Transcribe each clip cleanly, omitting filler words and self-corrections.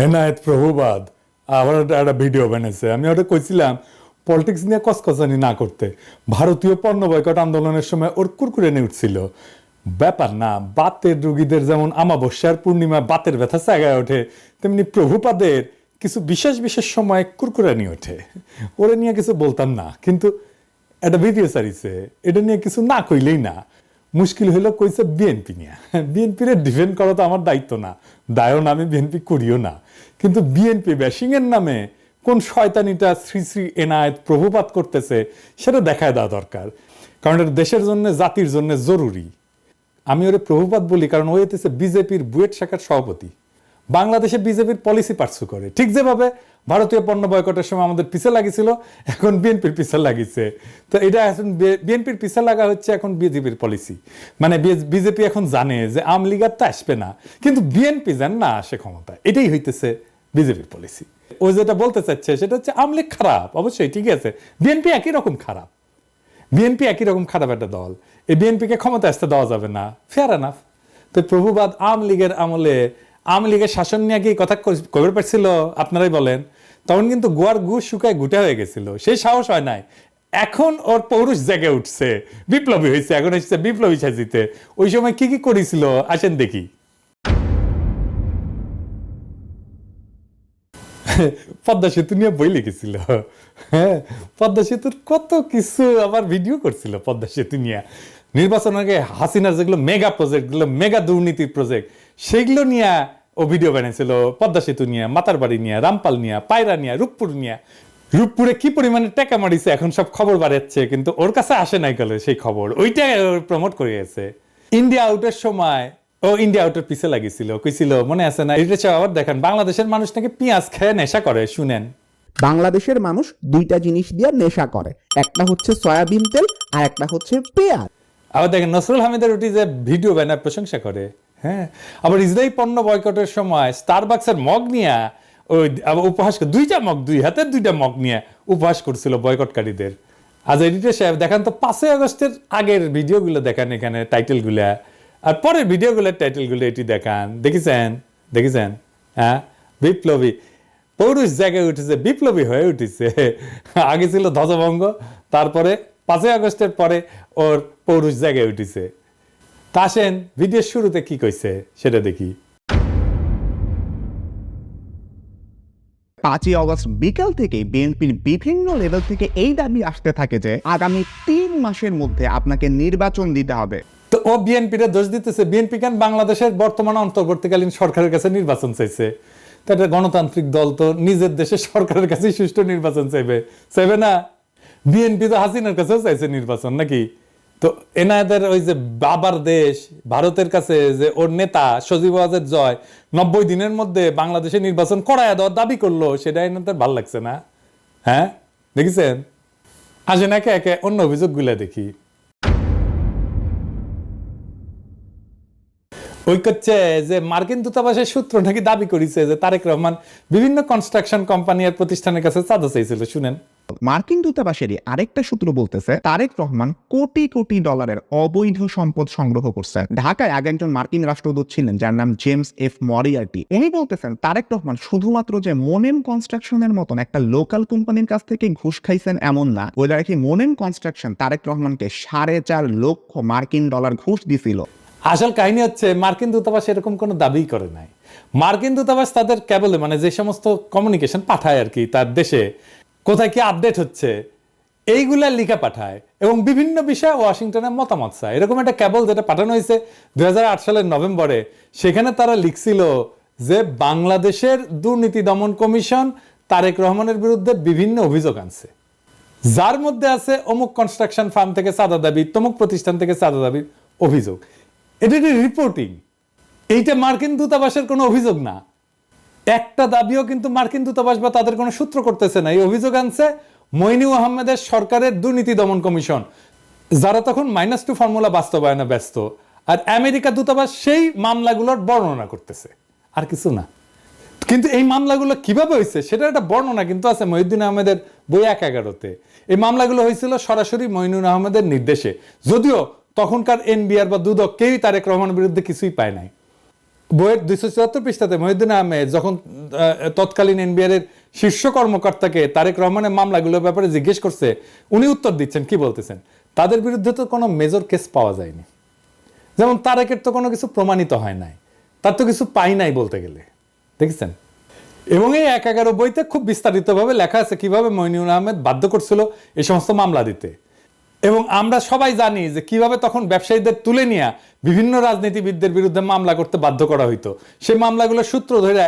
এনায়েত প্রভুবাদ আবার একটা ভিডিও বানিয়েছে। আমি ওটা কইছিলাম পলিটিক্স নিয়ে কসকসানি না করতে। ভারতীয় পণ্য বয়কট আন্দোলনের সময় ওর কুরকুরে নিয়ে উঠছিল। ব্যাপার না, বাতের রুগীদের যেমন আমাবস্যার পূর্ণিমা বাতের ব্যথা জায়গায় ওঠে, তেমনি প্রভুপাদের কিছু বিশেষ বিশেষ সময় কুরকুরে নিয়ে ওঠে। ওরে নিয়ে কিছু বলতাম না, কিন্তু একটা ভিডিও সারিছে, এটা নিয়ে কিছু না কইলেই না। মুশকিল হইলো কইছে বিএনপি নিয়ে। বিএনপির ডিফেন্ড করা তো আমার দায়িত্ব না, দায়ও না, আমি বিএনপি করিও না। কিন্তু বিএনপি ব্যাশিং এর নামে কোন শয়তানিটা শ্রী শ্রী এনায়েত প্রভুপাত করতেছে সেটা দেখায় দেওয়া দরকার, কারণ এটা দেশের জন্য জাতির জন্য জরুরি। আমি ওরে প্রভুপাত বলি কারণ ও হইতেছে বিজেপির বুয়েট শাখার সভাপতি। বাংলাদেশে বিজেপির পলিসি পার্সু করে, ঠিক যেভাবে ভারতীয় পণ্য বয়কটের সময় আমাদের পিছে লাগিয়েছিল, এখন বিএনপির পিছে লাগিয়েছে। তো এটা এখন বিএনপির পিছে লাগা হচ্ছে এখন বিজেপির পলিসি। মানে বিজেপি এখন জানে যে আওয়ামী লীগ আর তো আসবে না, কিন্তু বিএনপি যেন না আসে ক্ষমতা, এটাই হইতেছে বিজেপির পলিসি। ও যেটা বলতে চাচ্ছে সেটা হচ্ছে আওয়ামী লীগ খারাপ, অবশ্যই ঠিক আছে, বিএনপি একই রকম খারাপ। বিএনপি একই রকম খারাপ একটা দল, এই বিএনপিকে ক্ষমতা আসতে দেওয়া যাবে না, ফেয়ার এনাফ। তো প্রভুবাদ আওয়ামী লীগের আমলে আওয়ামী লীগের শাসন নিয়ে কি কথা কবে পারছিল আপনারাই বলেন? তখন কিন্তু গোয়ার গু শুকায় গুটা হয়ে গেছিল, সেই সাহস হয় নাই। এখন ওর পৌরুষ জেগে উঠছে, বিপ্লবী হয়েছে, এখন এসেছে বিপ্লবী সাজিতে। ওই সময় কি কি করেছিল আসেন দেখি। পদ্মা সেতু নিয়ে বই লিখেছিল, হ্যাঁ, পদ্মা সেতুর কত কিছু আবার ভিডিও করছিল পদ্মা সেতু নিয়ে। নির্বাচন আগে হাসিনার যেগুলো মেগা প্রজেক্ট, গুলো মেগা দুর্নীতির প্রজেক্ট, সেগুলো নিয়ে ও ভিডিও বানিয়েছিল। পদ্মা সেতু নিয়ে, মাতারবাড়ি নিয়ে, রামপাল নিয়ে, পায়রা নিয়ে, রূপপুর নিয়ে। রূপপুরে কি পরিমাণে টাকা মারিছে এখন সব খবর বাড়াচ্ছে, কিন্তু ওর কাছে আসে নাই গেলে সেই খবর, ওইটা প্রমোট করে গেছে। ইন্ডিয়া আউটের সময় ও ইন্ডিয়া আউটের পিছে লাগিয়েছিল, কইছিল মনে আছে না? এটা আবার দেখেন, বাংলাদেশের মানুষ নাকি পেঁয়াজ খেয়ে নেশা করে। শুনেন, বাংলাদেশের মানুষ দুইটা জিনিস দিয়ে নেশা করে, একটা হচ্ছে সয়াবিন তেল আর একটা হচ্ছে পেঁয়াজ। আবার দেখেন নসরুল হামিদের ওটি যে ভিডিও ব্যানার প্রশংসা করে, হ্যাঁ। আবার ইসরায়েল পণ্য বয়কটের সময় স্টারবাক্সের মগ নিয়ে ওই আবার উপহাস, দুইটা মগ, দুই হাতের দুইটা মগ নিয়ে উপহাস করছিল বয়কটকারীদের। আজ এডিটর সাহেব দেখান তো 5ই আগস্টের আগের ভিডিওগুলো দেখান, এখানে টাইটেলগুলা, আর পরের ভিডিওগুলোর টাইটেলগুলো এটি দেখান। দেখেছেন? দেখেছেন? হ্যাঁ, বিপ্লবী পৌরুষ জায়গায় উঠেছে, বিপ্লবী হয়ে উঠেছে। আগে ছিল ধ্বজভঙ্গ, তারপরে 5ই আগস্টের পরে ওর পৌরুষ জায়গায় উঠেছে। তা আসেন ভিডিওর শুরুতে কি কইছে সেটা দেখি। 5ই অগস্ট বিকাল থেকে বিএনপির বিভিন্ন লেভেল থেকে এই দাবি আসতে থাকে যে আগামী 3 মাসের মধ্যে আপনাকে নির্বাচন দিতে হবে। তো ও বিএনপির দোষ দিতেছে। বিএনপি কেন বাংলাদেশের বর্তমান অন্তর্বর্তীকালীন সরকারের কাছে নির্বাচন চাইছে? তো একটা গণতান্ত্রিক দল তো নিজের দেশের সরকারের কাছে সুষ্ঠু নির্বাচন চাইবে না? বিএনপি তো হাসিনার কাছেও চাইছে নির্বাচন নাকি? তো এনাদের ওই যে বাবার দেশ ভারতের কাছে যে ওর নেতা সজীব ওয়াজেদ জয় 90 দিনের মধ্যে বাংলাদেশে নির্বাচন করায় দেওয়ার দাবি করলো, সেটা এনাদের ভালো লাগছে না? হ্যাঁ, দেখেছেন? আসেন একে একে অন্য অভিযোগগুলো দেখি। ওই করছে যে মার্কিন দূতাবাসের সূত্র নাকি দাবি করেছে যে তারেক রহমান বিভিন্ন কনস্ট্রাকশন কোম্পানি আর প্রতিষ্ঠানের কাছে চাঁদা চাইছিল। শুনেন, মার্কিন দূতাবাসেরই আরেকটা সূত্র বলতেছে তারেক রহমান কোটি কোটি ডলারের অবৈধ সম্পদ সংগ্রহ করছেন। ঢাকায় আগে একজন মার্কিন রাষ্ট্রদূত ছিলেন যার নাম জেমস এফ মরিয়ার্টি। উনি বলতেছেন তারেক রহমান শুধুমাত্র যে মোনেম কনস্ট্রাকশনের মতন একটা লোকাল কোম্পানির কাছ থেকে ঘুষ খাইছেন এমন না, বলে রাখি মোনেম কনস্ট্রাকশন তারেক রহমানকে 4.5 লক্ষ মার্কিন ডলার ঘুষ দিছিল। আসল কাহিনী হচ্ছে মার্কিন দূতাবাস এরকম কোনো দাবি করে নাই। মার্কিন দূতাবাস তাদের কেবলে মানে যে সমস্ত কমিউনিকেশন পাঠায় আর কি, তার দেশে কোথায় কি আপডেট হচ্ছে এইগুলা লিখা পাঠায় এবং বিভিন্ন বিষয়ে ওয়াশিংটনে মতামত চায়। এরকম একটা কেবল যেটা পাঠানো হয়েছে 2008 সালের নভেম্বরে, সেখানে তারা লিখছিল যে বাংলাদেশের দুর্নীতি দমন কমিশন তারেক রহমানের বিরুদ্ধে বিভিন্ন অভিযোগ আনছে, যার মধ্যে আছে অমুক কনস্ট্রাকশন ফার্ম থেকে চাঁদা দাবি, তমুক প্রতিষ্ঠান থেকে চাঁদা দাবির অভিযোগ। এটা রিপোর্টিং, এইটা মার্কিন দূতাবাসের কোনো অভিযোগ না। একটা দাবিও কিন্তু মার্কিন দূতাবাস বা তাদের কোনো সূত্র করতেছে না। এই অভিযোগ আনছে মইনুল আহমেদের সরকারের দুর্নীতি দমন কমিশন, যারা তখন -2 ফর্মুলা বাস্তবায়নে ব্যস্ত, আর আমেরিকা দূতাবাস সেই মামলাগুলোর বর্ণনা করতেছে, আর কিছু না। কিন্তু এই মামলাগুলো কিভাবে হয়েছে সেটা একটা বর্ণনা কিন্তু আছে মহিউদ্দিন আহমেদের বই 1/11-তে। এই মামলাগুলো হয়েছিল সরাসরি মইনুল আহমেদের নির্দেশে, যদিও তখনকার এনবিআর বা দুদক কেউই তারেক রহমানের বিরুদ্ধে কিছুই পায় নাই। বইয়ের 274 পৃষ্ঠাতে মহিউদ্দিন আহমেদ যখন তৎকালীন এনবিআর এর শীর্ষ কর্মকর্তাকে তারেক রহমানের মামলাগুলোর ব্যাপারে জিজ্ঞেস করছে, উনি উত্তর দিচ্ছেন, কি বলতেছেন, তাদের বিরুদ্ধে তো কোনো মেজর কেস পাওয়া যায়নি, যেমন তারেকের তো কোনো কিছু প্রমাণিত হয় নাই, তার তো কিছু পাই নাই বলতে গেলে, দেখেছেন। এবং এই 1/11 বইতে খুব বিস্তারিতভাবে লেখা আছে কিভাবে মইনুল আহমেদ বাধ্য করছিল এই সমস্ত মামলা দিতে। এবং আমরা সবাই জানি যে কিভাবে তখন ব্যবসায়ীদের তুলে নিয়ে বিভিন্ন রাজনীতিবিদদের বিরুদ্ধে মামলা করতে বাধ্য করা হইতো। সেই মামলাগুলোর সূত্র ধরে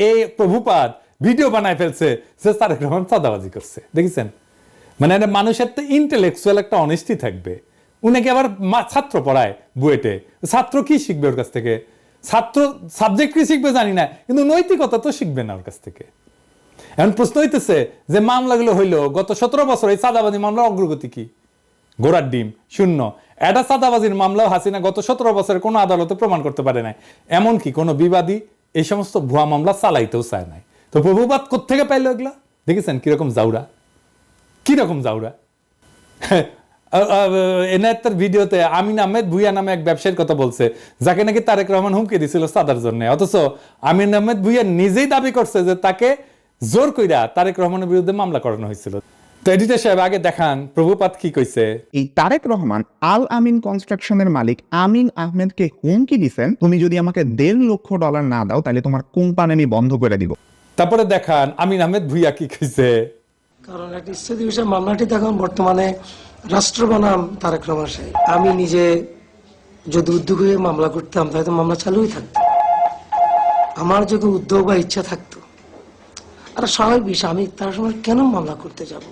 এই প্রভুপাদ ভিডিও বানায় ফেলছে যে তারেক রহমান চাঁদাবাজি করছে, দেখেছেন। মানে মানুষের তো ইন্টেলেকচুয়াল একটা অনেস্টি থাকবে। উনাকে আবার ছাত্র পড়ায় বুয়েটে, ছাত্র কি শিখবে ওর কাছ থেকে? ছাত্র সাবজেক্ট কি শিখবে জানি না, কিন্তু নৈতিকতা তো শিখবে না ওর কাছ থেকে। এখন প্রশ্ন হইতেছে যে মামলাগুলো হইলো গত 17 বছর, এই চাঁদাবাজি মামলার অগ্রগতি কি? গোড়ার ডিম, শূন্য। এটা চাঁদাবাজির মামলাও হাসিনা গত 17 বছরে কোনো আদালতে প্রমাণ করতে পারে নাই, এমনকি কোনো বিবাদী এই সমস্ত ভুয়া মামলা চালাইতেও চায় নাই। তো প্রভুবাদ কোত্থেকে পাইলো এগুলা? দেখেছেন কিরকম জাউরা, কিরকম জাউরা। এনায়েতের ভিডিওতে আমিন আহমেদ ভুইয়া নামে এক ব্যবসায়ীর কথা বলছে, যাকে নাকি তারেক রহমান হুমকি দিছিল চাঁদার জন্য। অথচ আমিন আহমেদ ভুইয়া নিজেই দাবি করছে যে তাকে জোর কইরা তারেক রহমানের বিরুদ্ধে মামলা করানো হয়েছিল। তো এডিটর সাহেব আগে দেখান প্রভুপাত কি কইছে। এই তারেক রহমান আল আমিন কনস্ট্রাকশনের মালিক আমিন আহমেদকে হুমকি দিছেন, তুমি যদি আমাকে $1.5 লক্ষ না দাও তাহলে তোমার কোম্পানি আমি বন্ধ করে দিব। তারপরে দেখান আমিন আহমেদ ভুইয়া কি কইছে। কারণ একটা ইস্যুতি বিষয় মামলাটি দেখুন বর্তমানে রাষ্ট্র বনাম তারেক রহমান সাহেব। আমি নিজে যদি উদ্যোগ হয়ে মামলা করতাম তাহলে তো মামলা চালুই থাকতো। আমার যদি উদ্যোগ বা ইচ্ছা থাকতো, আর স্বাভাবিক বিষয়, আমি তার সময় কেন মামলা করতে যাব?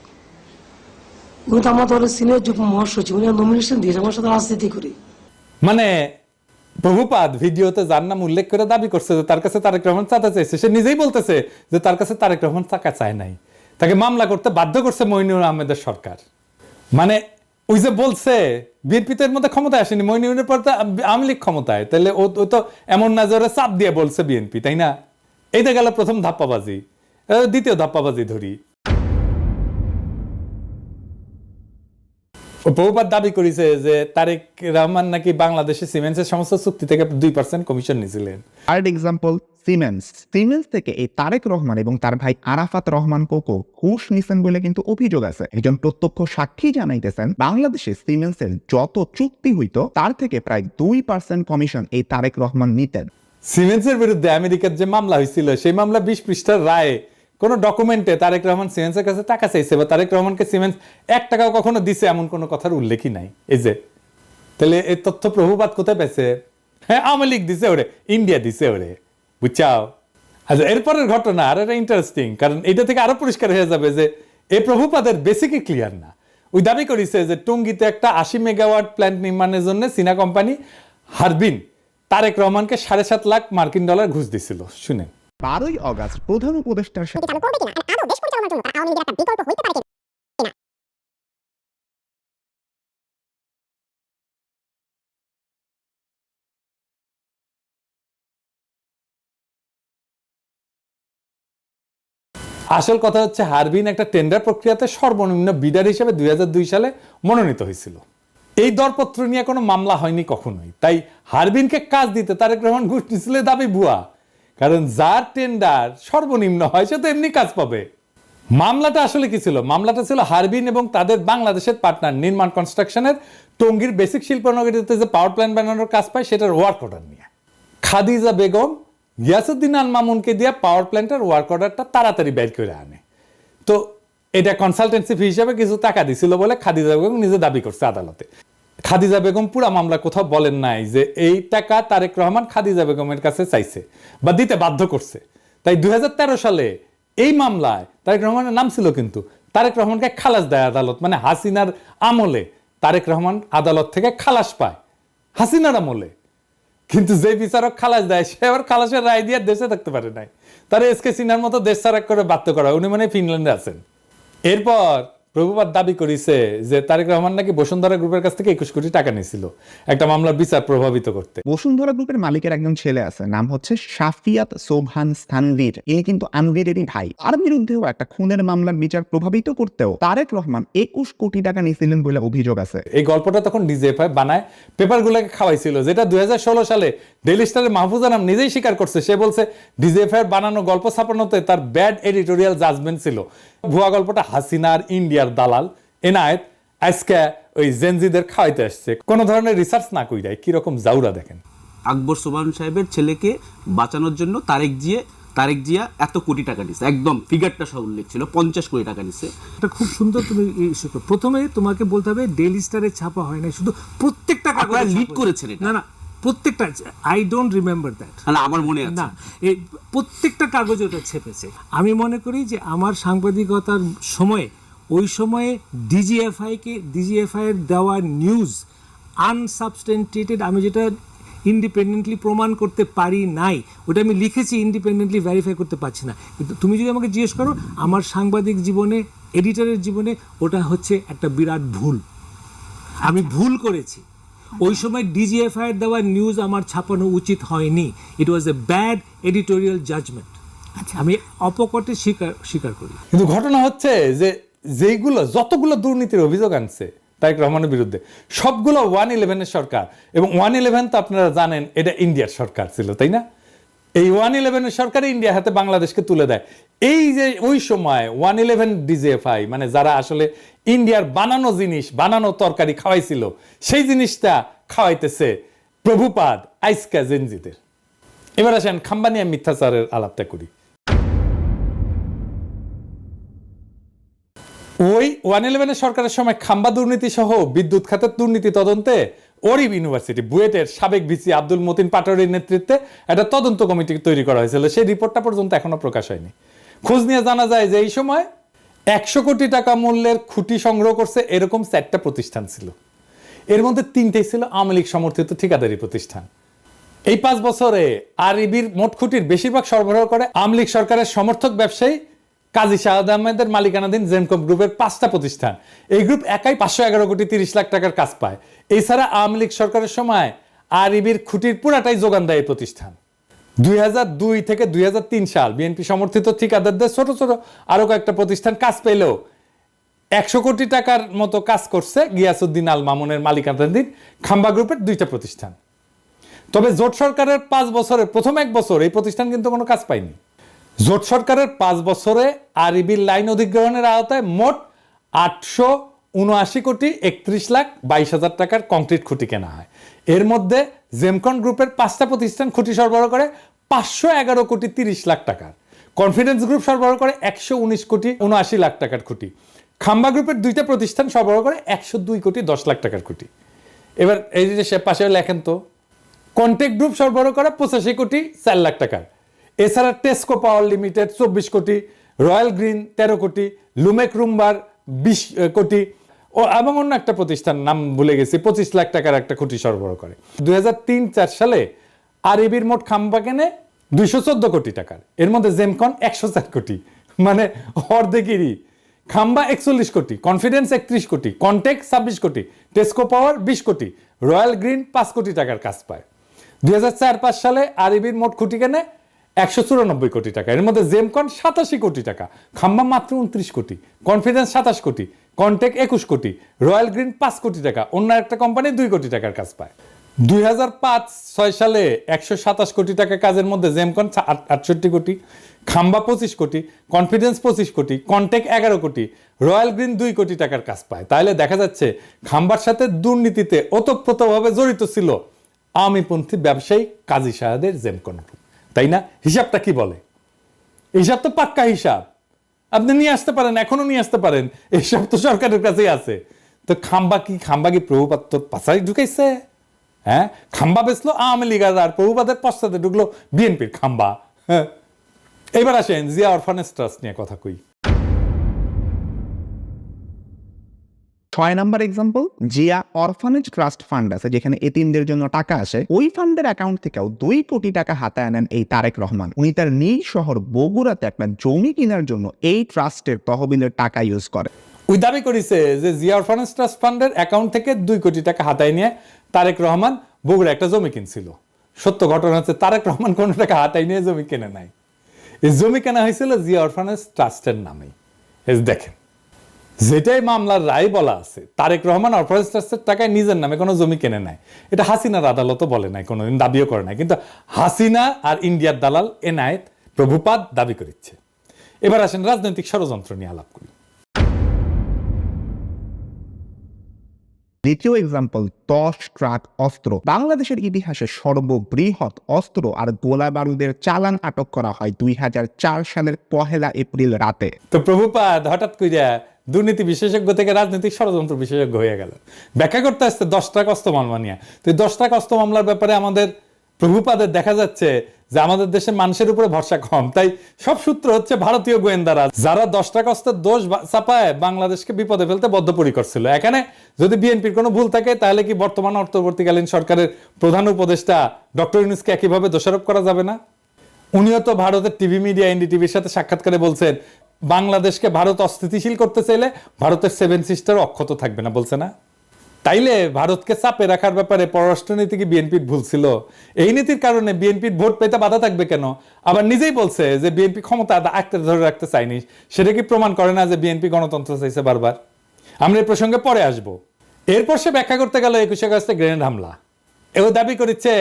উনি তো আমার দলের সিনিয়র যুগ্ম মহাসচিব, উনি নমিনেশন দিয়েছে, আমার সাথে রাজনীতি করি। মানে প্রভুপাদ ভিডিওতে যার নাম উল্লেখ করে দাবি করছে যে তার কাছে তারেক রহমান চাঁদা চাইছে, সে নিজেই বলতেছে যে তার কাছে তারেক রহমান টাকা চায় নাই, তাকে মামলা করতে বাধ্য করছে মইনুল আহমেদের সরকার। মানে ওই যে বলছে বিএনপি তো এর মধ্যে ক্ষমতায় আসেনি, মইনুলের পর তো আওয়ামী লীগ ক্ষমতায়, তাহলে ও তো এমন না যে ওরা চাপ দিয়ে বলছে বিএনপি, তাই না? এইটা গেল প্রথম ধাপ্পাবাজি। দ্বিতীয় ধাপ্পাবাজি ধরি। বহুবার দাবি করেছে যে তারেক রহমান নাকি বাংলাদেশে সিমেন্টসের সমস্ত চুক্তি থেকে 2% কমিশন নিয়েছিলেন। থার্ড এক্সাম্পল সিমেন্স থেকে এই তারেক রহমান এবং তার ভাই আরাফাত রহমান কোকো ঘুষ নিছেন বলে কিন্তু অভিযোগ আছে। একজন প্রত্যক্ষ সাক্ষী জানাইতেছেন বাংলাদেশে সিমেন্সের যত চুক্তি হইতো তার থেকে প্রায় 2% কমিশন এই তারেক রহমান নিতেন। সিমেন্সের বিরুদ্ধে আমেরিকার যে মামলা হয়েছিল সেই মামলা 20 পৃষ্ঠার রায়ে কোন ডকুমেন্টে তারেক রহমান সিমেন্সের কাছে টাকা চাইছে বা তারেক রহমানকে সিমেন্স 1 টাকাও কখনো দিছে এমন কোনো কথার উল্লেখই নাই। এই যে তাহলে এই তথ্য প্রভুপাত কোথায় পাইছে? হ্যাঁ, আওয়ামী লীগ দিছে ওরে, ইন্ডিয়া দিছে ওরে, বুঝছাও। আচ্ছা, এরপরের ঘটনা আর এটা ইন্টারেস্টিং, কারণ এটা থেকে আরো পরিষ্কার হয়ে যাবে যে এই প্রভুপাদের বেসিকই ক্লিয়ার না। ওই দাবি করেছে যে টঙ্গীতে একটা 80 মেগাওয়াট প্ল্যান্ট নির্মাণের জন্য চীনা কোম্পানি হারবিন তারেক রহমানকে $7.5 লাখ মার্কিন ডলার ঘুষ দিছিল। শুনেন। 12ই অগাস্ট প্রধান উপদেষ্টার সাথে চালু করবে কিনা, আদৌ দেশ পরিচালনার জন্য তারা আওয়ামী লীগের একটা বিকল্প হইতে পারে কিনা। আসল কথা হচ্ছে হারবিন একটা টেন্ডার প্রক্রিয়াতে সর্বনিম্ন বিডার হিসেবে 2002 সালে মনোনীত হয়েছিল। এই দরপত্র নিয়ে কোনো মামলা হয়নি কখনোই। তাই হারবিনকে কাজ দিতে তারেক রহমান ঘুষ নিছিল দাবি ভুয়া, কারণ যার টেন্ডার সর্বনিম্ন হয় সে তো এমনি কাজ পাবে। মামলাটা আসলে কি ছিল? মামলাটা ছিল হারবিন এবং তাদের বাংলাদেশের পার্টনার নির্মাণ কনস্ট্রাকশনের টঙ্গীর বেসিক শিল্পনগরীতে যে পাওয়ার প্ল্যান্ট বানানোর কাজ পায় সেটার ওয়ার্ক অর্ডার নিয়ে। খাদিজা বেগম গিয়াসউদ্দিন আল মামুনকে দিয়ে পাওয়ার প্ল্যান্টের ওয়ার্ক অর্ডারটা তাড়াতাড়ি বের করে আনে। তো এটা কনসালটেন্সি ফি হিসাবে কিছু টাকা দিছিল বলে খাদিজা বেগম নিজে দাবি করছে আদালতে। খাদিজা বেগম পুরা মামলা কোথাও বলেন নাই যে এই টাকা তারেক রহমান খাদিজা বেগমের কাছে চাইছে বা দিতে বাধ্য করছে। তাই 2013 সালে এই মামলায় তারেক রহমানের নাম ছিল, কিন্তু তারেক রহমানকে খালাস দেয় আদালত। মানে হাসিনার আমলে তারেক রহমান আদালত থেকে খালাস পায়, হাসিনার আমলে। কিন্তু যে বিচারক খালাস দেয় সে আবার খালাসের রায় দিয়ে দেশে থাকতে পারে নাই, তারা এসকে সিনহার মতো দেশ ছাড়া করে বাধ্য করা। উনি মানে ফিনল্যান্ডে আছেন। এরপর প্রভুপাদ দাবি করেছে যে তারেক রহমান নাকি বসুন্ধরা গ্রুপের কাছ থেকে 21 কোটি টাকা নিয়েছিল একটা মামলার বিচার প্রভাবিত করতে। বসুন্ধরা গ্রুপের মালিকের একজন ছেলে আছে, নাম হচ্ছে শাফিয়াত সোবহান স্থানভীর। ইনি কিন্তু আনভীরেরই ভাই। আর বিরুদ্ধেও একটা খুনের মামলার বিচার প্রভাবিত করতেও তারেক রহমান 21 কোটি টাকা নিয়েছিলেন বলে অভিযোগ আছে। এই গল্পটা তখন ডিজিএফআই বানায় পেপারগুলোকে খাওয়াইছিল, যেটা 2016 সালে ডেইলি স্টারের মাহফুজ আনাম নিজেই স্বীকার করছে। সে বলছে ডিজিএফআই বানানো গল্প ছাপানোতে তার ব্যাড এডিটোরিয়াল জাজমেন্ট ছিল। ভুয়া গল্পটা হাসিনার ইন্ডিয়ার দালাল এনায়েত আজকে ওই জেনজিদের খাওয়াইতে আসছে, কোনো ধরনের রিসার্চ না কইরাই কিরকম জাউরা দেখেন। আকবর সোবহান সাহেবের ছেলেকে বাঁচানোর জন্য তারেক জিয়া এত কোটি টাকা দিচ্ছে, একদম ফিগারটা সব উল্লেখ ছিল, 50 কোটি টাকা দিচ্ছে। এটা খুব সুন্দর। তুমি প্রথমে তোমাকে বলতে হবে ডেইলি স্টারে ছাপা হয় না, শুধু প্রত্যেকটা কাগজে লিড করেছেন এটা। না প্রত্যেকটা, আই ডোন্ট রিমেম্বার দ্যাট। না আমার মনে আছে না, এই প্রত্যেকটা কাগজে ওটা ছেপেছে। আমি মনে করি যে আমার সাংবাদিকতার সময়ে ওই সময়ে ডিজিএফআই এর দেওয়া নিউজ আনসাবস্টেন্টেটেড, আমি যেটা ইন্ডিপেন্ডেন্টলি প্রমাণ করতে পারি নাই, ওটা আমি লিখেছি, ইন্ডিপেন্ডেন্টলি ভেরিফাই করতে পারছি না। কিন্তু তুমি যদি আমাকে জিজ্ঞেস করো আমার সাংবাদিক জীবনে, এডিটরের জীবনে ওটা হচ্ছে একটা বিরাট ভুল। আমি ভুল করেছি। ওই সময় ডিজিএফআই এর দেওয়া নিউজ আমার ছাপানো উচিত হয়নি। ইট ওয়াজ এ ব্যাড এডিটোরিয়াল জাজমেন্ট। আমি অপকটে স্বীকার করি। কিন্তু ঘটনা হচ্ছে যে যতগুলো দুর্নীতির অভিযোগ আনছে তারেক রহমানের বিরুদ্ধে, সবগুলো 111-এর সরকার। এবং 111 তো আপনারা জানেন এটা ইন্ডিয়ার সরকার ছিল, তাই না? এই 111-এর সরকার ইন্ডিয়া হাতে বাংলাদেশকে তুলে দেয়। এই যে ওই সময় 111 ডিজিএফআই মানে যারা আসলে ইন্ডিয়ার বানানো জিনিস, বানানো তরকারি খাওয়াইছিল, সেই জিনিসটা খাওয়াইতেছে প্রভুপাদ আইসকা জেনজিদের। এবার আসেন খাম্বানিয়া মিথ্যাচারের আলাপটা করি। ওই 111-এর সরকারের সময় খাম্বা দুর্নীতি সহ বিদ্যুৎ খাতের দুর্নীতি তদন্তে ওরিব ইউনিভার্সিটি বুয়েটের সাবেক ভিসি আব্দুল মতিন পাটোয়ারির নেতৃত্বে একটা তদন্ত কমিটি তৈরি করা হয়েছিল। সেই রিপোর্টটা পর্যন্ত এখনো প্রকাশ হয়নি। খোঁজ নিয়ে জানা যায় যে এই সময় 100 কোটি টাকা মূল্যের খুঁটি সংগ্রহ করছে এরকম 4টা প্রতিষ্ঠান ছিল। এর মধ্যে 3টেই ছিল আওয়ামী লীগ সমর্থিত ঠিকাদারি প্রতিষ্ঠান। এই 5 বছরে আরইবির মোট খুঁটির বেশিরভাগ সরবরাহ করে আওয়ামী লীগ সরকারের সমর্থক ব্যবসায়ী কাজী শাহাদ আহমেদের মালিকানাধীন জেমকম গ্রুপের 5টা প্রতিষ্ঠান। এই গ্রুপ একাই 511 কোটি 30 লাখ টাকার কাজ পায়। এছাড়া আওয়ামী লীগ সরকারের সময় আরইবির খুঁটির পুরাটাই যোগান দেয় এই প্রতিষ্ঠান। 2002 থেকে 2003 সাল বিএনপি সমর্থিত ঠিকাদারদের ছোট ছোট আরো কয়েকটা প্রতিষ্ঠান কাজ পেলেও 100 কোটি টাকার মতো কাজ করছে গিয়াসউদ্দিন আল মামুনের মালিকানাধীন খাম্বা গ্রুপের 2টা প্রতিষ্ঠান। তবে জোট সরকারের 5 বছরের প্রথম 1 বছর এই প্রতিষ্ঠান কিন্তু কোনো কাজ পায়নি। জোট সরকারের 5 বছরে আরইবির লাইন অধিগ্রহণের আওতায় মোট 879 কোটি 31 লাখ 22 হাজার টাকার কংক্রিট খুঁটি কেনা হয়। এর মধ্যে জেমকন গ্রুপের 5টা প্রতিষ্ঠান খুঁটি সরবরাহ করে 511 কোটি 30 লাখ টাকার, কনফিডেন্স গ্রুপ সরবরাহ করে 119 কোটি 79 লাখ টাকার খুঁটি, খাম্বা গ্রুপের 2টা প্রতিষ্ঠান সরবরাহ করে 102 কোটি 10 লাখ টাকার খুঁটি। এবার এই যে সে পাশে লেখেন তো, কন্টেক্ট গ্রুপ সরবরাহ করে 85 কোটি 4 লাখ টাকার। এছাড়া টেস্কো পাওয়ার লিমিটেড 24 কোটি, রয়্যাল গ্রিন 13 কোটি, লুমেক রুম্বার 20 কোটি ও এবং অন্য একটা প্রতিষ্ঠান নাম ভুলে গেছি 25 লাখ টাকার একটা খুঁটি সরবরাহ করে। 2003-4 সালে আরইবির মোট খাম্বা কেনে 214 কোটি টাকার। এর মধ্যে জেমকন 104 কোটি, মানে অর্ধেকেরই। খাম্বা 41 কোটি, কনফিডেন্স 31 কোটি, কন্টেক্ট 26 কোটি, টেস্কো পাওয়ার 20 কোটি, রয়্যাল গ্রিন 5 কোটি টাকার কাজ পায়। 2004-5 সালে আরইবির মোট খুঁটি কেনে 194 কোটি টাকা। এর মধ্যে জেমকন 87 কোটি টাকা, খাম্বা মাত্র 29 কোটি, কনফিডেন্স 27 কোটি, কন্টেক্ট 21 কোটি, রয়্যাল গ্রিন 5 কোটি টাকা, অন্য একটা কোম্পানি 2 কোটি টাকার কাজ পায়। 2005-6 সালে 127 কোটি টাকা কাজের মধ্যে জেমকন 68 কোটি, খাম্বা 25 কোটি, কনফিডেন্স 25 কোটি, কন্টেক্ট 11 কোটি, রয়্যাল গ্রিন 2 কোটি টাকার কাজ পায়। তাহলে দেখা যাচ্ছে খাম্বার সাথে দুর্নীতিতে ওতপ্রোতভাবে জড়িত ছিল আওয়ামীপন্থী ব্যবসায়ী কাজী শাহাদের জেমকন গ্রুপ, তাই না? হিসাবটা কি বলে? হিসাব তো পাক্কা হিসাব, আপনি নিয়ে আসতে পারেন, এখনো নিয়ে আসতে পারেন, এইসব তো সরকারের কাছেই আছে। তো খাম্বা কি প্রভুপাত পাশায় ঢুকাইছে? হ্যাঁ, খাম্বা বেচলো আওয়ামী লীগ আর প্রভুপাতের পশ্চাতে ঢুকলো বিএনপির খাম্বা। হ্যাঁ, এবার আসেন জিয়া অরফানেজ ট্রাস্ট নিয়ে কথা কই। 6 number example, Zia orphanage trust fund আছে যেখানে এতিমদের জন্য টাকা আসে। ওই ফান্ডের অ্যাকাউন্ট থেকেও 2 কোটি টাকা হাতে আনেন এই তারেক রহমান। উনি তার নিজ শহর বগুড়াতে একটা জমি কেনার জন্য এই ট্রাস্টের তহবিলের টাকা ইউজ করে। ওই দাবি করেছে যে জিয়া অরফানেজ ট্রাস্ট ফান্ডের অ্যাকাউন্ট থেকে 2 কোটি টাকা হাতায় নিয়ে তারেক রহমান বগুড়া একটা জমি কিনছিল। সত্য ঘটনা হচ্ছে তারেক রহমান কোনো টাকা হাতায় নিয়ে জমি কেনে নাই, এই জমি কেনা হয়েছিল জিয়া অরফানেজ ট্রাস্টের নামে। দেখেন, যেটাই মামলার রায় বলা আছে, তারেক রহমান অরফানেজ ট্রাস্টের টাকায় নিজের নামে কোনো জমি কেনে নাই, এটা হাসিনার আদালতও বলে নাই, কোনোদিন দাবিও করে নাই, কিন্তু হাসিনা আর ইন্ডিয়ার দালাল এনায়েত প্রভুপাদ দাবি করেছে। এবার আসেন রাজনৈতিক ষড়যন্ত্র নিয়ে আলাপ করি। দ্বিতীয় এক্সাম্পল, 10 ট্রাক অস্ত্র। বাংলাদেশের ইতিহাসে সর্ববৃহৎ অস্ত্র আর গোলা বারুদের চালান আটক করা হয় 2004 সালের 1 এপ্রিল রাতে। তো প্রভুপাদ হঠাৎ কইরা দুর্নীতি বিশেষজ্ঞ থেকে রাজনৈতিক ষড়যন্ত্র বিশেষজ্ঞ হয়ে গেল, ব্যাখ্যা করতে আসছে 10 ট্রাক অস্ত্র মামলা নিয়ে। তো 10 ট্রাক অস্ত্র মামলার ব্যাপারে আমাদের প্রভুপাদের দেখা যাচ্ছে যে আমাদের দেশের মানুষের উপরে ভরসা কম, তাই সব সূত্র হচ্ছে ভারতীয় গোয়েন্দারা, যারা 10 টাকা অস্ত্রের দোষ চাপায় বাংলাদেশকে বিপদে ফেলতে বদ্ধপরিকর ছিল। এখানে যদি বিএনপির কোনো ভুল থাকে, তাহলে কি বর্তমান অন্তর্বর্তীকালীন সরকারের প্রধান উপদেষ্টা ডক্টর ইউনূসকে একইভাবে দোষারোপ করা যাবে না? উনিও তো ভারতের টিভি মিডিয়া এনডিটিভির সাথে সাক্ষাৎকারে বলছেন, বাংলাদেশকে ভারত অস্থিতিশীল করতে চাইলে ভারতের 7 সিস্টার অক্ষত থাকবে না, বলছে না? তাইলে ভারতকে চাপে রাখার ব্যাপারে পররাষ্ট্রনীতি কি বিএনপির ভুল ছিল? এই নীতির কারণে বিএনপির ভোট পেতে বাধা থাকবে কেন? আবার নিজেই বলছে যে বিএনপি ক্ষমতা আঁকড়ে ধরে রাখতে চায়নি, সেটা কি প্রমাণ করে না যে বিএনপি গণতন্ত্র চাইছে বারবার? আমরা এই প্রসঙ্গে পরে আসব। এরপর সে ব্যাখ্যা করতে গেল 21 আগস্টে গ্রেনেড হামলা। এও দাবি করেছে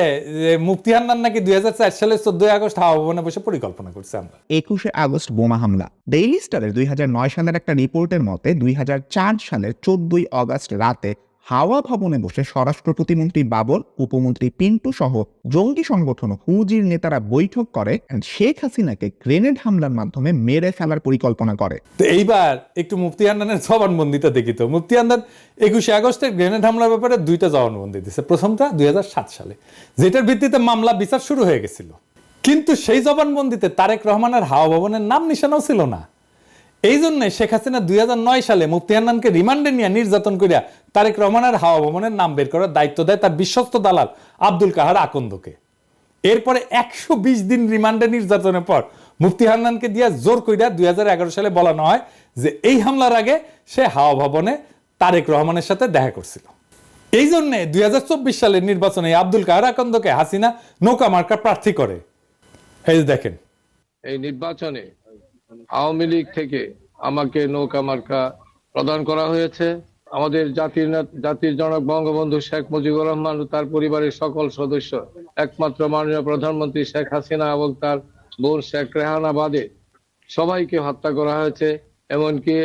যে মুফতি হান্নান নাকি 2004 সালের 14 আগস্ট হাওয়া ভবনে বসে পরিকল্পনা করছে। আমরা 21 আগস্ট বোমা হামলা। ডেইলি স্টারের 2009 সালের একটা রিপোর্টের মতে 2004 সালের 14 আগস্ট রাতে হাওয়া ভবনে বসে স্বরাষ্ট্র প্রতিমন্ত্রী বাবর, উপমন্ত্রী পিন্টু সহ জঙ্গি সংগঠন হুজির নেতারা বৈঠক করে শেখ হাসিনাকে গ্রেনেড হামলার মাধ্যমে মেরে ফেলার পরিকল্পনা করে। তো এইবার একটু মুফতি হান্নানের জবানবন্দিটা দেখি তো। মুফতি হান্নান 21 আগস্টের গ্রেনেড হামলার ব্যাপারে 2টা জবানবন্দি দিয়েছে। প্রথমটা 2007 সালে, যেটার ভিত্তিতে মামলা বিচার শুরু হয়ে গেছিল, কিন্তু সেই জবানবন্দিতে তারেক রহমানের হাওয়া ভবনের নাম নিশানাও ছিল না। এই জন্য শেখ হাসিনা 2009 সালে মুফতি হান্নানকে রিমান্ডে নিয়ে নির্যাতন করিয়া তারেক রহমানের হাওয়া ভবনের নাম বের করার দায়িত্ব দেয় তার বিশ্বস্ত দালাল আব্দুল কাহার আকন্দকে। এরপরে 120 দিন রিমান্ডে নির্যাতনের পর মুফতি হান্নানকে দিয়া জোর কইরা 2011 সালে বলানো হয় যে এই হামলার আগে সে হাওয়া ভবনে তারেক রহমানের সাথে দেখা করছিল। এই জন্য 2024 সালের নির্বাচনে আব্দুল কাহার আকন্দকে হাসিনা নৌকা মার্কা প্রার্থী করে। এই দেখেন, এই নির্বাচনে আওয়ামী লীগ থেকে আমাকে নৌকা মার্কা প্রদান করা হয়েছে। আমাদের জাতির জনক বঙ্গবন্ধু শেখ মুজিবুর রহমান ও তার পরিবারের সকল সদস্য, একমাত্র মাননীয় প্রধানমন্ত্রী শেখ হাসিনা এবং তার বোন শেখ রেহানা বাদে সবাইকে হত্যা করা হয়েছে। এমনকি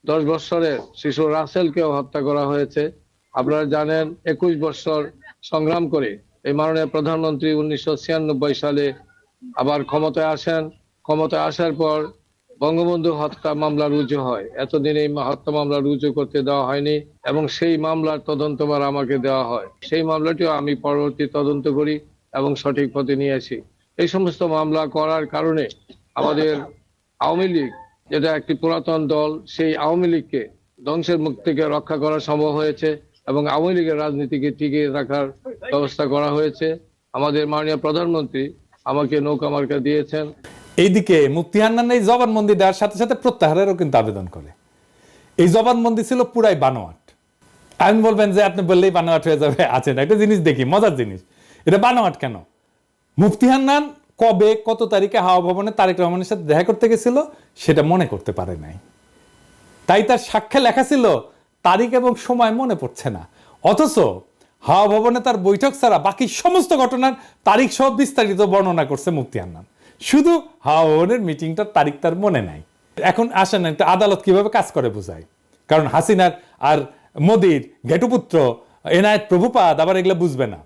10 বছরের শিশু রাসেলকেও হত্যা করা হয়েছে। আপনারা জানেন 21 বছর সংগ্রাম করে এই মাননীয় প্রধানমন্ত্রী 1996 সালে আবার ক্ষমতায় আসেন। ক্ষমতায় আসার পর বঙ্গবন্ধু হত্যা মামলা রুজু হয়। এতদিন এই হত্যা মামলা রুজু করতে দেওয়া হয়নি এবং সেই মামলার তদন্তভার আমাকে দেওয়া হয়। সেই মামলাটিও আমি পরবর্তী তদন্ত করি এবং সঠিক পথে নিয়ে আসি। এই সমস্ত মামলা করার কারণে আমাদের আওয়ামী লীগ, যেটা একটি পুরাতন দল, সেই আওয়ামী লীগকে ধ্বংসের মুখ থেকে রক্ষা করা সম্ভব হয়েছে এবং আওয়ামী লীগের রাজনীতিকে টিকিয়ে রাখার ব্যবস্থা করা হয়েছে। আমাদের মাননীয় প্রধানমন্ত্রী আমাকে নৌকা মার্কা দিয়েছেন। এইদিকে মুফতি হান্নান এই জবানবন্দি দেওয়ার সাথে সাথে প্রত্যাহারেরও কিন্তু আবেদন করে। এই জবানবন্দি ছিল পুরাই বানোয়াট। আপনি বলবেন যে আপনি বললেই বানোয়াট হয়ে যাবে, আছে না একটা জিনিস দেখি, মজার জিনিস। এটা বানোয়াট কেন? মুফতি হান্নান কবে কত তারিখে হাওয়া ভবনে তারেক রহমানের সাথে দেখা করতে গেছিল সেটা মনে করতে পারে নাই, তাই তার সাক্ষ্যে লেখা ছিল তারিখ এবং সময় মনে পড়ছে না। অথচ হাওয়া ভবনে তার বৈঠক ছাড়া বাকি সমস্ত ঘটনার তারিখ সহ বিস্তারিত বর্ণনা করছে মুফতি হান্নান। শুধু হাওয়া ভবনের মিটিংটার তারিখ তার মনে নাই। এখন আসেন একটা আদালত কিভাবে কাজ করে বোঝায়, কারণ হাসিনার আর মোদির ঘেটুপুত্র এনায়েত প্রভুপাদ আবার এগুলো বুঝবে না।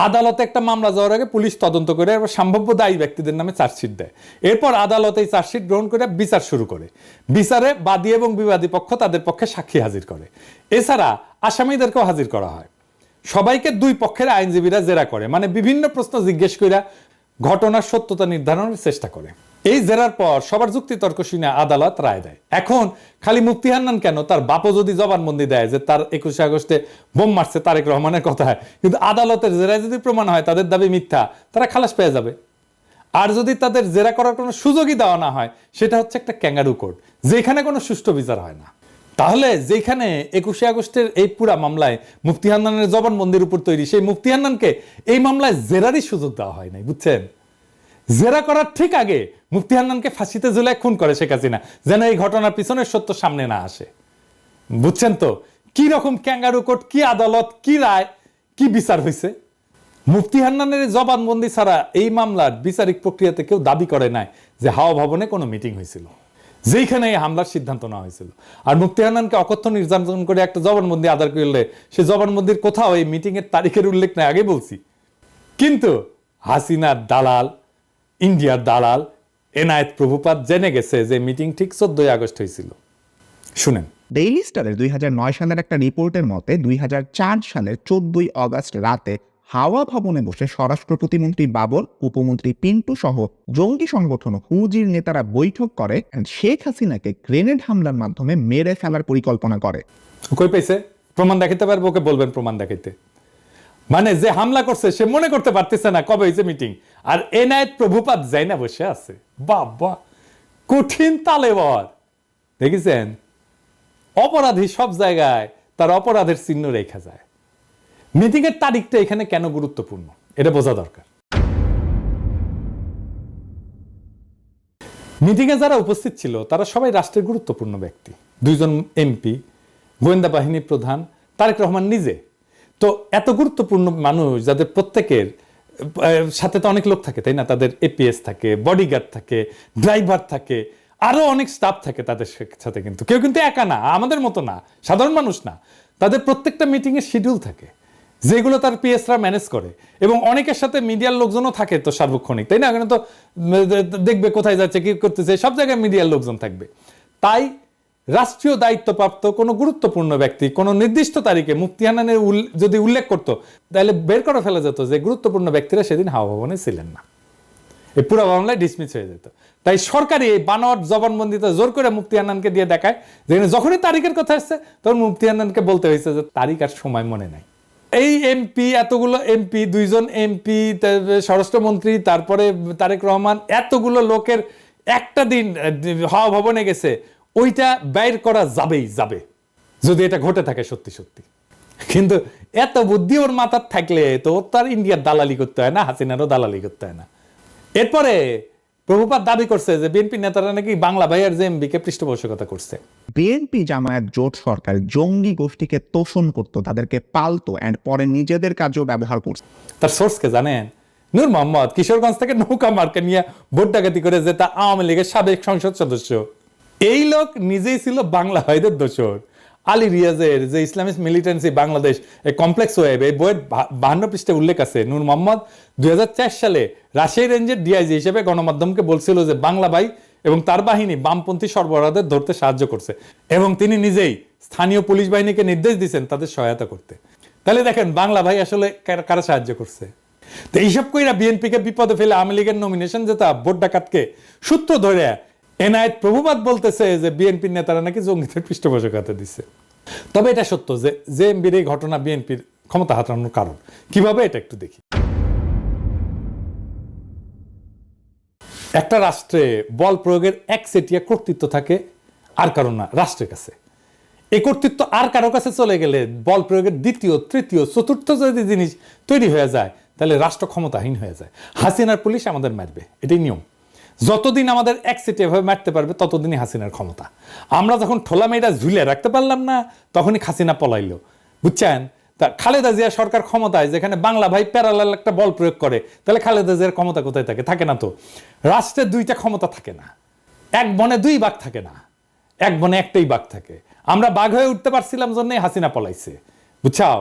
আদালতে একটা মামলা যাওয়ার আগে পুলিশ তদন্ত করে এবার সম্ভাব্য দায়ী ব্যক্তিদের নামে চার্জশিট দেয়। এরপর আদালত এই চার্জশিট গ্রহণ করে বিচার শুরু করে। বিচারে বাদী এবং বিবাদী পক্ষ তাদের পক্ষে সাক্ষী হাজির করে। এছাড়া আসামিদেরকেও হাজির করা হয়। সবাইকে 2 পক্ষের আইনজীবীরা জেরা করে, মানে বিভিন্ন প্রশ্ন জিজ্ঞেস করে ঘটনার সত্যতা নির্ধারণের চেষ্টা করে। এই জেরার পর সবার যুক্তি তর্ক শুনে আদালত রায় দেয়। এখন খালি মুফতি হান্নান কেন, তার বাপও যদি জবানবন্দি দেয় যে তার 21 আগস্টে বোম মারছে তারেক রহমানের কথায়, কিন্তু আদালতের জেরায় যদি প্রমাণ হয় তাদের দাবি মিথ্যা, তারা খালাস পেয়ে যাবে। আর যদি তাদের জেরা করার কোনো সুযোগই দেওয়া না হয়, সেটা হচ্ছে একটা ক্যাঙ্গারু কোর্ট, যেখানে কোনো সুষ্ঠু বিচার হয় না। তাহলে যেখানে 21শে আগস্টের এই পুরা মামলায় মুফতি হান্নানের জবানবন্দির উপর তৈরি, সেই মুফতি হান্নানকে এই মামলায় জেরারই সুযোগ দেওয়া হয় নাই, বুঝছেন? জেরা করার ঠিক আগে মুফতি হান্নানকে ফাঁসিতে ঝুলায় খুন করে শেখ হাসিনা, যেন এই ঘটনার পিছনের সত্য সামনে না আসে। বুঝছেন তো কি রকম ক্যাঙ্গারু কোর্ট, কি আদালত, কি রায়, কি বিচার হয়েছে? মুফতি হান্নানের জবানবন্দি ছাড়া এই মামলার বিচারিক প্রক্রিয়াতে কেউ দাবি করে নাই যে হাওয়া ভবনে কোনো মিটিং হয়েছিল, যেখানে এই হামলার সিদ্ধান্ত নেওয়া হয়েছিল। আর মুফতি হান্নানকে অকথ্য নির্যাতন করে একটা জবানবন্দি আদার করলে সে জবানবন্দির কোথাও এই মিটিং এর তারিখের উল্লেখ নাই, আগে বলছি। কিন্তু হাসিনার দালাল, ইন্ডিয়ার দালাল এনায়েত প্রভুপাত জেনে গেছে যে মিটিং ঠিক 14ই আগস্ট হয়েছিল। শুনেন, ডেইলি স্টারের 2009 সালের একটা রিপোর্টের মতে 2004 সালের 14ই অগস্ট রাতে হাওয়া ভবনে বসে স্বরাষ্ট্র প্রতিমন্ত্রী বাবর, উপমন্ত্রী পিন্টু সহ জঙ্গি সংগঠন হুজির নেতারা বৈঠক করে and শেখ হাসিনাকে গ্রেনেড হামলার মাধ্যমে মেরে ফেলার পরিকল্পনা করে। কই পেয়েছে? প্রমাণ দেখাতে পারবো? ওকে বলবেন প্রমাণ দেখাইতে। মানে যে হামলা করছে সে মনে করতে পারতেছে না কবে হয়েছে মিটিং, আর এনায়েত প্রভুপাত যাই না বসে আছে। বাবা, কঠিন তালেবর। দেখেছেন, অপরাধী সব জায়গায় তার অপরাধের চিহ্ন রেখা যায়। মিটিং এর তারিখটা এখানে কেন গুরুত্বপূর্ণ এটা বোঝা দরকার। মিটিং এ যারা উপস্থিত ছিল তারা সবাই রাষ্ট্রের গুরুত্বপূর্ণ ব্যক্তি, 2 জন এমপি, গোয়েন্দা বাহিনী প্রধান, তারেক রহমান নিজে। তো এত গুরুত্বপূর্ণ মানুষ যাদের প্রত্যেকের সাথে তো অনেক লোক থাকে, তাই না? তাদের এপিএস থাকে, বডিগার্ড থাকে, ড্রাইভার থাকে, আরো অনেক স্টাফ থাকে তাদের সাথে। কিন্তু কেউ কিন্তু একা না, আমাদের মতো না, সাধারণ মানুষ না। তাদের প্রত্যেকটা মিটিং এর শিডিউল থাকে, যেগুলো তার পিএসরা ম্যানেজ করে, এবং অনেকের সাথে মিডিয়ার লোকজনও থাকে তো সার্বক্ষণিক, তাই না? এখানে তো দেখবে কোথায় যাচ্ছে, কি করতেছে, সব জায়গায় মিডিয়ার লোকজন থাকবে। তাই রাষ্ট্রীয় দায়িত্বপ্রাপ্ত কোনো গুরুত্বপূর্ণ ব্যক্তি কোনো নির্দিষ্ট তারিখে মুফতি হান্নানের যদি উল্লেখ করতো, তাহলে বের করে ফেলা যেত যে গুরুত্বপূর্ণ ব্যক্তিরা সেদিন হাওয়া ভবনে ছিলেন না, এই পুরো মামলায় ডিসমিস হয়ে যেত। তাই সরকারি এই বানোয়াট জবানবন্দিতে জোর করে মুফতি হান্নানকে দিয়ে দেখায়, যেখানে যখনই তারিখের কথা আসছে তখন মুফতি হান্নানকে বলতে হয়েছে যে তারিখ আর সময় মনে নাই। এই এমপি, এতগুলো এমপি, 2 জন এমপি, স্বরাষ্ট্রমন্ত্রী, তারপরে তারেক রহমান, এতগুলো লোকের একটা দিন হাওয়া ভবনে গেছে, ওইটা বাইর করা যাবেই যাবে যদি এটা ঘটে থাকে সত্যি সত্যি। কিন্তু এত বুদ্ধি ওর মাথার থাকলে তো ওর তার ইন্ডিয়ার দালালি করতে হয় না, হাসিনারও দালালি করতে হয় না। এরপরে প্রভুপাত দাবি করছে যে বিএনপি নেতারা নাকি বাংলা ভাইয়ের জেএমবি কে পৃষ্ঠপোষকতা করছে। বিএনপি জামায়াত জোট সরকার জঙ্গি গোষ্ঠীকে তোষণ করত, তাদেরকে পালতো এন্ড পরে নিজেদের কাজেও ব্যবহার করছে। তার সোর্সকে জানেন? নূর মোহাম্মদ কিশোরগঞ্জ থেকে নৌকা মার্কা নিয়ে ভোট ডাকাতি করে যে তা আওয়ামী লীগের সাবেক সংসদ সদস্য। এই লোক নিজেই ছিল বাংলা ভাইদের দোসর। আলী রিয়াজের যে Islamic militancy Bangladesh complex web, এই বইয়ের 52 পৃষ্ঠায় উল্লেখ আছে নূর মোহাম্মদ 2004 সালে রাজশাহী রেঞ্জের ডিআইজি হিসেবে গণমাধ্যমকে বলছিল যে বাংলা ভাই এবং তার বাহিনী বামপন্থী সরবরাহদের ধরতে সাহায্য করছে, এবং তিনি নিজেই স্থানীয় পুলিশ বাহিনীকে নির্দেশ দিয়েছেন তাদের সহায়তা করতে। তাহলে দেখেন বাংলা ভাই আসলে কারা সাহায্য করছে। তো এইসব কইরা বিএনপিকে বিপদে ফেলে আওয়ামী লীগের নমিনেশন যেটা ভোট ডাকাতকে সূত্র ধরে এনায়েত প্রভুপাত বলতেছে যে বিএনপির নেতারা নাকি জঙ্গিদের পৃষ্ঠপোষকতা দিচ্ছে। তবে এটা সত্য যে জেএমবির এই ঘটনা বিএনপির ক্ষমতা হারানোর কারণ। কিভাবে এটা একটু দেখি। একটা রাষ্ট্রে বল প্রয়োগের একচেটিয়া কর্তৃত্ব থাকে আর কারণ না, রাষ্ট্রের কাছে। এই কর্তৃত্ব আর কারো কাছে চলে গেলে বল প্রয়োগের দ্বিতীয়, তৃতীয়, চতুর্থ যদি জিনিস তৈরি হয়ে যায় তাহলে রাষ্ট্র ক্ষমতাহীন হয়ে যায়। হাসিনার পুলিশ আমাদের মারবে, এটাই নিয়ম। যতদিন আমাদের একচেটিয়া ভাবে মারতে পারবে ততদিনই হাসিনার ক্ষমতা। আমরা যখন ঠোলা মেয়েরা ঝুলে রাখতে পারলাম না তখনই হাসিনা পলাইলো, বুঝছেন? তা খালেদা জিয়া সরকার ক্ষমতায়, যেখানে বাংলা ভাই প্যারালাল একটা বল প্রয়োগ করে, তাহলে খালেদা জিয়ার ক্ষমতা কোথায় থাকে? থাকে না তো। রাষ্ট্রের 2টা ক্ষমতা থাকে না, এক বনে 2 বাঘ থাকে না, এক বনে একটাই বাঘ থাকে। আমরা বাঘ হয়ে উঠতে পারছিলাম জন্যই হাসিনা পলাইছে, বুঝছাও?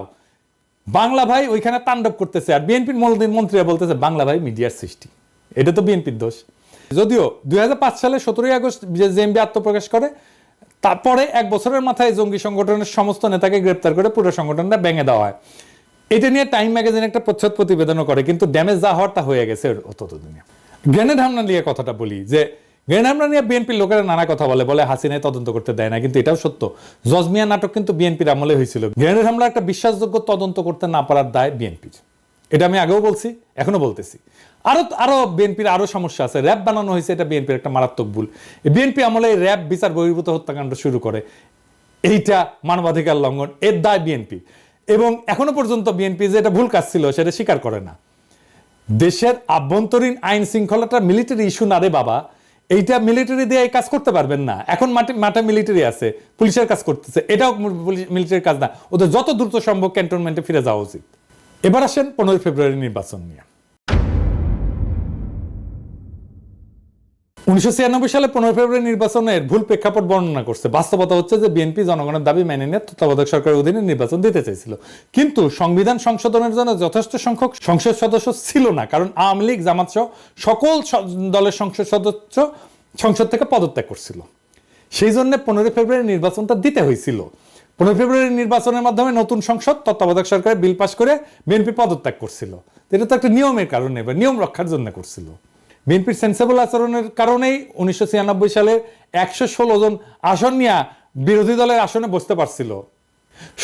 বাংলা ভাই ওইখানে তাণ্ডব করতেছে, আর বিএনপির মন্ত্রীরা বলতেছে বাংলা ভাই মিডিয়ার সৃষ্টি। এটা তো বিএনপির দোষ। যদিও 2005 সালে 17ই আগস্ট জেএমবি আত্মপ্রকাশ করে, তারপরে 1 বছরের মাথায় জঙ্গি সংগঠনের সমস্ত নেতাকে গ্রেপ্তার করে পুরো সংগঠনটা ভেঙে দেওয়া হয়। এটা নিয়ে টাইম ম্যাগাজিন একটা প্রচ্ছদ প্রতিবেদনও করে, কিন্তু ড্যামেজ যা হওয়ার তা হয়ে গেছে ততদিনে। গ্রেনেড হামলা নিয়ে কথাটা বলি, যে গ্রেনেড হামলা নিয়ে বিএনপির লোকেরা নানা কথা বলে হাসিনায় তদন্ত করতে দেয় না, কিন্তু এটাও সত্য। জজমিয়া নাটক কিন্তু বিএনপির আমলে হয়েছিল। গ্রেনেড হামলা একটা বিশ্বাসযোগ্য তদন্ত করতে না পারার দায় বিএনপির। এটা আমি আগেও বলছি, এখনো বলতেছি। আরো বিএনপির আরো সমস্যা আছে। র্যাব বানানো হয়েছে, এটা বিএনপির একটা মারাত্মক ভুল। বিএনপি আমলে র্যাব বিচার বহির্ভূত হত্যাকাণ্ড শুরু করে, এইটা মানবাধিকার লঙ্ঘন, এর দায় বিএনপি। এবং এখনো পর্যন্ত বিএনপি যে এটা ভুল কাজ ছিল সেটা স্বীকার করে না। দেশের আভ্যন্তরীণ আইন শৃঙ্খলাটা মিলিটারি ইস্যু না রে বাবা, এইটা মিলিটারি দিয়ে এই কাজ করতে পারবেন না। এখন মাঠে মিলিটারি আছে, পুলিশের কাজ করতেছে, এটাও মিলিটারির কাজ না। ওদের যত দ্রুত সম্ভব ক্যান্টনমেন্টে ফিরে যাওয়া উচিত। এবার আসেন 15 ফেব্রুয়ারি নির্বাচন নিয়ে। 1996 সালে 15 ফেব্রুয়ারি নির্বাচনের ভুল প্রেক্ষাপট বর্ণনা করছে। বাস্তবতা হচ্ছে যে বিএনপি জনগণের দাবি মেনে নিয়ে তত্ত্বাবধায়ক সরকারের অধীনে নির্বাচন দিতে চাইছিল, কিন্তু সংবিধান সংশোধনের জন্য যথেষ্ট সংখ্যক সংসদ সদস্য ছিল না, কারণ আওয়ামী লীগ, জামাত সহ সকল দলের সংসদ সদস্য সংসদ থেকে পদত্যাগ করছিল। সেই জন্য 15 ফেব্রুয়ারি নির্বাচনটা দিতে হয়েছিল। 15 ফেব্রুয়ারি নির্বাচনের মাধ্যমে নতুন সংসদ তত্ত্বাবধায়ক সরকারের বিল পাস করে বিএনপি পদত্যাগ করছিল। এটা তো একটা নিয়মের কারণে বা নিয়ম রক্ষার জন্য করছিল। বিএনপির সেন্সেবল আচরণের কারণেই 1996 সালে 116 জন আসন নিয়ে বিরোধী দলের আসনে বসতে পারছিল।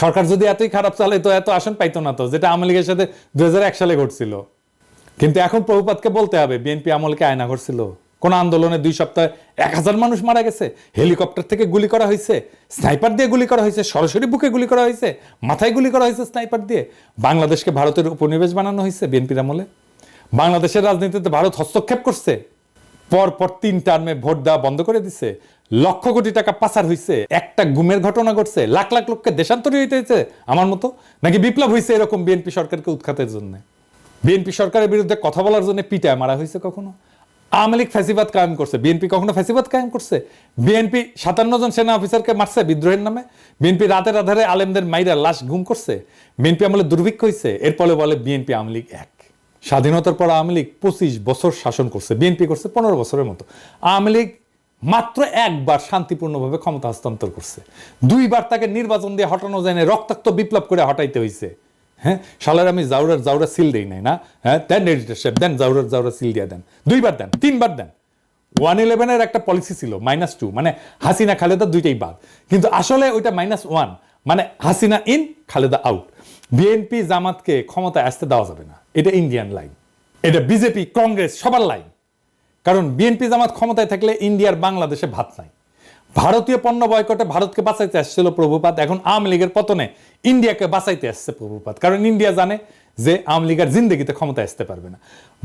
সরকার যদি এতই খারাপ চালে তো এত আসন পাইতো না, তো যেটা আওয়ামী লীগের সাথে 2001 সালে ঘটছিল। কিন্তু এখন প্রভুপাতকে বলতে হবে, বিএনপি আমলকে আয়না ঘটছিল? কোন আন্দোলনে 2 সপ্তাহে 1000 মানুষ মারা গেছে, হেলিকপ্টার থেকে গুলি করা হয়েছে, স্নাইপার দিয়ে গুলি করা হয়েছে, সরাসরি বুকে গুলি করা হয়েছে, মাথায় গুলি করা হয়েছে স্নাইপার দিয়ে। বাংলাদেশকে ভারতের উপনিবেশ বানানো হয়েছে বিএনপির আমলে। বাংলাদেশের রাজনীতিতে ভারত হস্তক্ষেপ করছে, পর 3 টার্মে ভোট দেওয়া বন্ধ করে দিছে, লক্ষ কোটি টাকা পাচার হয়েছে, একটা গুমের ঘটনা ঘটছে, লাখ লাখ লোককে দেশান্তরী হইতে হয়েছে আমার মতো, নাকি বিপ্লব হয়েছে এরকম বিএনপি সরকারকে উৎখাতের জন্য? বিএনপি সরকারের বিরুদ্ধে কথা বলার জন্য পিটায় মারা হয়েছে কখনো? আওয়ামী লীগ ফ্যাসিবাদ কায়েম করছে, বিএনপি কখনো ফ্যাসিবাদ কায়েম করছে? বিএনপি 57 জন সেনা অফিসারকে মারছে বিদ্রোহের নামে? বিএনপি রাতের আধারে আলেমদের মাইরা লাশ গুম করছে? বিএনপি আমলে দুর্ভিক্ষ হয়েছে? এরপরে বলে বিএনপি আওয়ামী লীগ এক। স্বাধীনতার পর আওয়ামী লীগ 25 বছর শাসন করছে, বিএনপি করছে 15 বছরের মতো। আওয়ামী লীগ মাত্র একবার শান্তিপূর্ণভাবে ক্ষমতা হস্তান্তর করছে, 2 বার তাকে নির্বাচন দিয়ে হটানো যায় না, রক্তাক্ত বিপ্লব করে হটাইতে হয়েছে। হ্যাঁ, শালার আমি জাউরা সিল দেই নাই না? হ্যাঁ, দেন এডিটর সাহেব, দেন জাউরা সিল দিয়ে দেন, 2 বার দেন, 3 বার দেন। 111 একটা পলিসি ছিল -2, মানে হাসিনা খালেদা দুইটাই বাদ, কিন্তু আসলে ওইটা -1, মানে Hasina in Khaleda out. BNP জামাতকে ক্ষমতায় আসতে দেওয়া যাবে না, এটা ইন্ডিয়ান লাইন, এটা বিজেপি কংগ্রেস সবার লাইন। কারণ বিএনপি জামাত ক্ষমতায় থাকলে ইন্ডিয়ার বাংলাদেশে ভাত নাই। ভারতীয় পণ্য বয়কটে ভারতকে বাঁচাইতে আসছিল প্রভুপাত, এখন আওয়ামী লীগের পতনে ইন্ডিয়াকে বাঁচাইতে আসছে প্রভুপাত, কারণ ইন্ডিয়া জানে যে আওয়ামী লীগের জিন্দগিতে ক্ষমতায় আসতে পারবে না।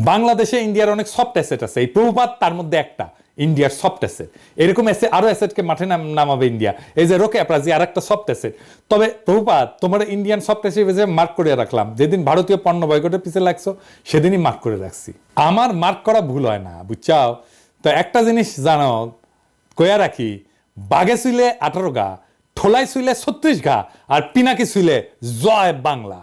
বাংলাদেশে ইন্ডিয়ার অনেক সফট অ্যাসেট আছে, এই প্রভুপাত তার মধ্যে একটা, ইন্ডিয়ার সফট অ্যাসেট। এরকম আরো অ্যাসেটকে মাঠে নামাবে ইন্ডিয়া, এই যে রোকে অ্যাপ্রাজি আর একটা সফট অ্যাসেট। তবে প্রভুপাত, তোমার ইন্ডিয়ান সফট অ্যাসেট মার্ক করে রাখলাম, যেদিন ভারতীয় পণ্য বয়কটের পিছিয়ে লাগছো সেদিনই মার্ক করে রাখছি। আমার মার্ক করা ভুল হয় না, বুঝছাও? তো একটা জিনিস জানো, কয়া রাখি, বাঘে শুইলে 18 গা, ঠোলায় শুইলে 36 গা, আর পিনাকি শুইলে জয় বাংলা।